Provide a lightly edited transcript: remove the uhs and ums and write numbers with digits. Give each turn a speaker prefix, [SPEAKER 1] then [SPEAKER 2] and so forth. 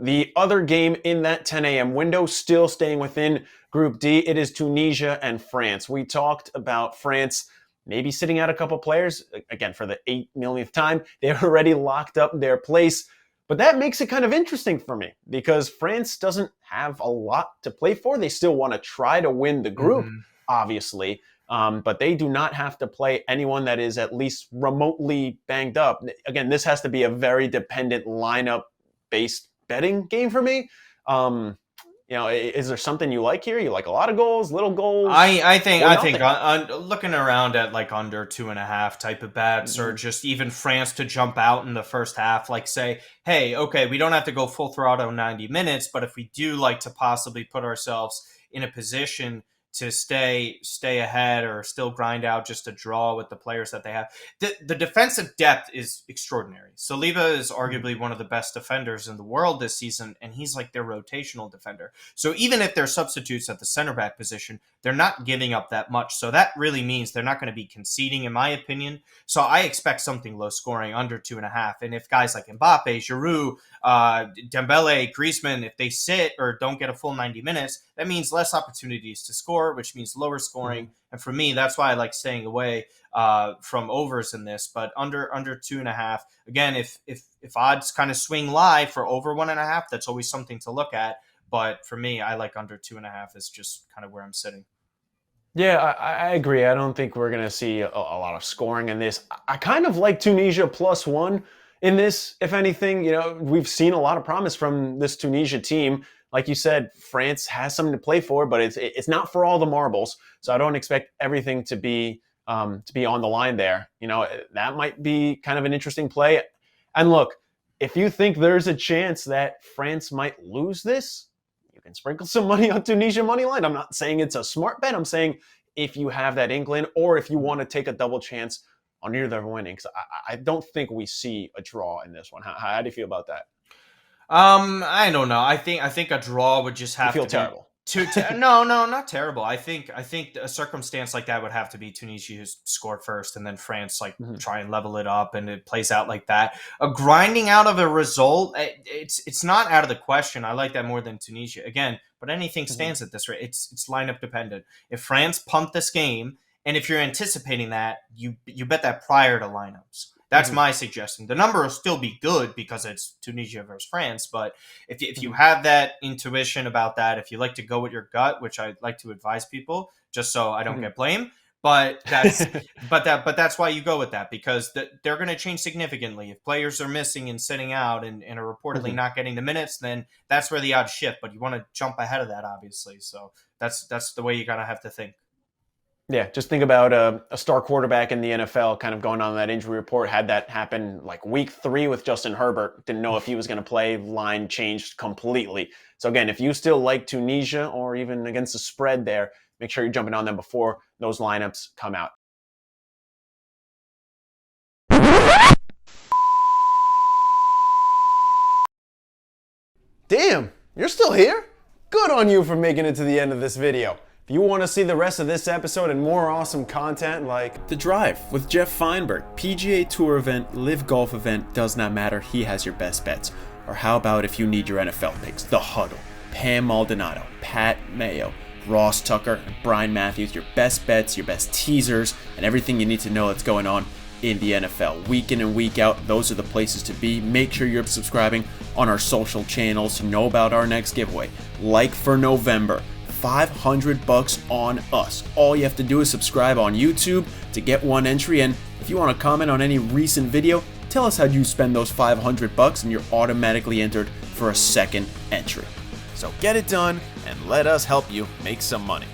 [SPEAKER 1] the other game in that 10 a.m. window, still staying within Group D, it is Tunisia and France. We talked about France maybe sitting out a couple players, again, for the 8 millionth time. They've already locked up their place. But that makes it kind of interesting for me because France doesn't have a lot to play for. They still want to try to win the group, obviously. But they do not have to play anyone that is at least remotely banged up. Again, this has to be a very dependent lineup-based betting game for me. Is there something you like here? You like a lot of goals, little goals?
[SPEAKER 2] I think looking around at like under 2.5 type of bets, or just even France to jump out in the first half, like say, hey, okay, we don't have to go full throttle 90 minutes, but if we do like to possibly put ourselves in a position to stay ahead or still grind out just a draw with the players that they have. The defensive depth is extraordinary. Saliba is arguably one of the best defenders in the world this season, and he's like their rotational defender. So even if they're substitutes at the center back position, they're not giving up that much. So that really means they're not going to be conceding, in my opinion. So I expect something low scoring, under 2.5. And if guys like Mbappe, Giroud, Dembele, Griezmann, if they sit or don't get a full 90 minutes, that means less opportunities to score, which means lower scoring. And for me, that's why I like staying away from overs in this. But under 2.5, again, if odds kind of swing live for over 1.5, that's always something to look at. But for me, I like under 2.5 is just kind of where I'm sitting.
[SPEAKER 1] Yeah, I agree. I don't think we're going to see a lot of scoring in this. I kind of like Tunisia +1 in this, if anything. We've seen a lot of promise from this Tunisia team. Like you said, France has something to play for, but it's not for all the marbles. So I don't expect everything to be on the line there. That might be kind of an interesting play. And look, if you think there's a chance that France might lose this, you can sprinkle some money on Tunisia money line. I'm not saying it's a smart bet. I'm saying if you have that inkling, or if you want to take a double chance on either winning, because I don't think we see a draw in this one. How do you feel about that?
[SPEAKER 2] I don't know. I think a draw would just have
[SPEAKER 1] to
[SPEAKER 2] feel
[SPEAKER 1] terrible.
[SPEAKER 2] No, not terrible. I think a circumstance like that would have to be Tunisia who's scored first, and then France try and level it up, and it plays out like that. A grinding out of a result, it's not out of the question. I like that more than Tunisia again, but anything stands at this rate. It's lineup dependent. If France pumped this game, and if you're anticipating that, you bet that prior to lineups. That's my suggestion. The number will still be good because it's Tunisia versus France. But if you have that intuition about that, if you like to go with your gut, which I like to advise people, just so I don't get blamed, but that's why you go with that, because they're going to change significantly. If players are missing and sitting out and are reportedly not getting the minutes, then that's where the odds shift. But you want to jump ahead of that, obviously. So that's the way you gotta have to think.
[SPEAKER 1] Yeah, just think about a star quarterback in the NFL kind of going on that injury report. Had that happen like week 3 with Justin Herbert. Didn't know if he was going to play. Line changed completely. So again, if you still like Tunisia or even against the spread there, make sure you're jumping on them before those lineups come out. Damn, you're still here? Good on you for making it to the end of this video. If you want to see the rest of this episode and more awesome content like The Drive with Jeff Feinberg, PGA Tour event, Live Golf event, does not matter, he has your best bets. Or how about if you need your NFL picks, The Huddle, Pam Maldonado, Pat Mayo, Ross Tucker, and Brian Matthews, your best bets, your best teasers, and everything you need to know that's going on in the NFL. Week in and week out, those are the places to be. Make sure you're subscribing on our social channels to know about our next giveaway. Like for November, $500 on us. All you have to do is subscribe on YouTube to get one entry, and if you want to comment on any recent video, tell us how you spend those $500 and you're automatically entered for a second entry. So get it done and let us help you make some money.